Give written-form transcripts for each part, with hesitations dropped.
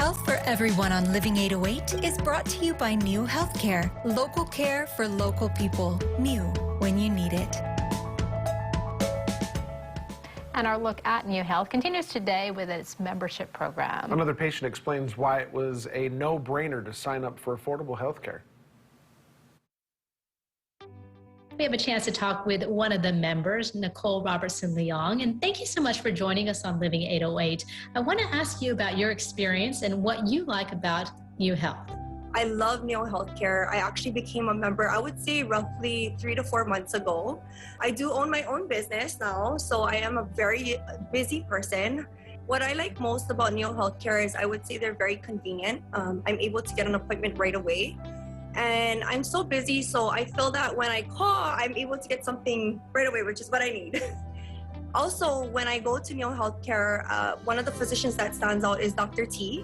Health for Everyone on Living 808 is brought to you by New Healthcare. Local care for local people. New when you need it. And our look at New Health continues today with its membership program. Another patient explains why it was a no-brainer to sign up for affordable health care. We have a chance to talk with one of the members, Nicole Robertson-Leong, and thank you so much for joining us on Living 808. I want to ask you about your experience and what you like about New Health. I love New Healthcare. I actually became a member, I would say roughly 3 to 4 months ago. I do own my own business now, so I am a very busy person. What I like most about New Healthcare is I would say they're very convenient. I'm able to get an appointment right away. And I'm so busy, so I feel that when I call, I'm able to get something right away, which is what I need. Also, when I go to New Healthcare, one of the physicians that stands out is Dr. T.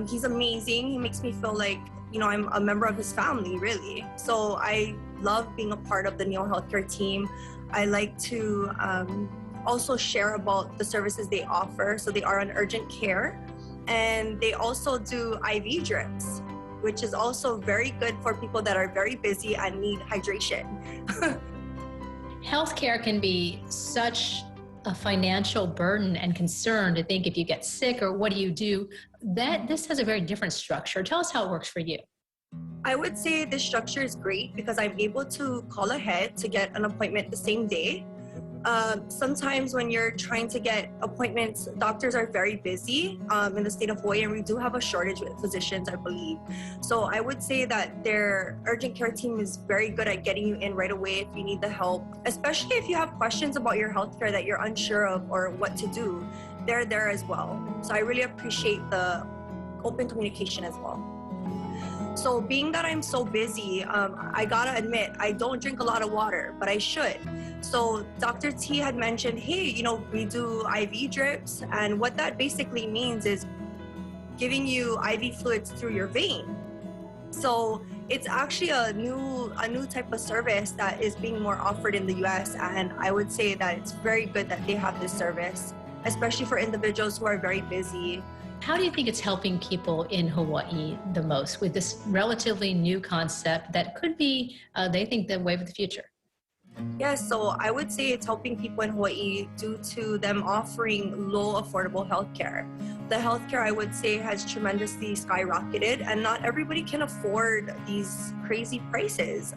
He's amazing. He makes me feel like, you know, I'm a member of his family, really. So I love being a part of the New Healthcare team. I like to also share about the services they offer. So they are on urgent care, and they also do IV drips, which is also very good for people that are very busy and need hydration. Healthcare can be such a financial burden and concern to think if you get sick or what do you do. This has a very different structure. Tell us how it works for you. I would say the structure is great because I'm able to call ahead to get an appointment the same day. Sometimes when you're trying to get appointments, doctors are very busy in the state of Hawaii, and we do have a shortage with physicians, I believe. So I would say that their urgent care team is very good at getting you in right away if you need the help, especially if you have questions about your healthcare that you're unsure of or what to do. They're there as well. So I really appreciate the open communication as well. So being that I'm so busy, I gotta admit, I don't drink a lot of water, but I should. So Dr. T had mentioned, hey, you know, we do IV drips, and what that basically means is giving you IV fluids through your vein. So it's actually a new type of service that is being more offered in the US, and I would say that it's very good that they have this service, especially for individuals who are very busy. How do you think it's helping people in Hawaii the most with this relatively new concept that could be, they think, the wave of the future? Yes, so I would say it's helping people in Hawaii due to them offering low affordable healthcare. The healthcare, I would say, has tremendously skyrocketed, and not everybody can afford these crazy prices.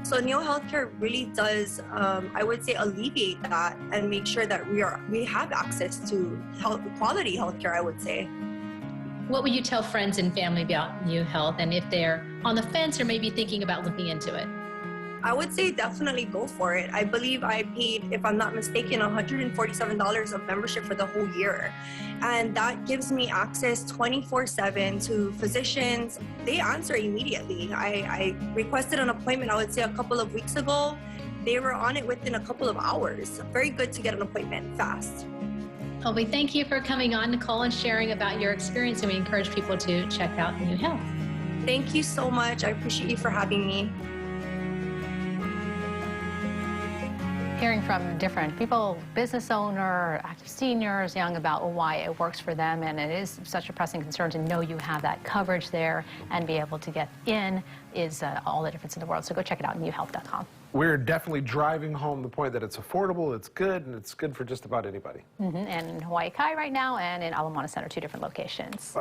So New Healthcare really does, I would say, alleviate that and make sure that we have access to quality healthcare, I would say. What would you tell friends and family about New Health, and if they're on the fence or maybe thinking about looking into it? I would say definitely go for it. I believe I paid, if I'm not mistaken, $147 of membership for the whole year. And that gives me access 24/7 to physicians. They answer immediately. I requested an appointment, I would say, a couple of weeks ago. They were on it within a couple of hours. Very good to get an appointment fast. Well, we thank you for coming on, Nicole, and sharing about your experience, and we encourage people to check out New Health. Thank you so much. I appreciate you for having me. Hearing from different people, business owner, active seniors, young, about why it works for them, and it is such a pressing concern to know you have that coverage there and be able to get in is all the difference in the world. So go check it out, newhealth.com. We're definitely driving home the point that it's affordable, it's good, and it's good for just about anybody. And in Hawaii Kai right now and in Ala Moana Center, 2 different locations.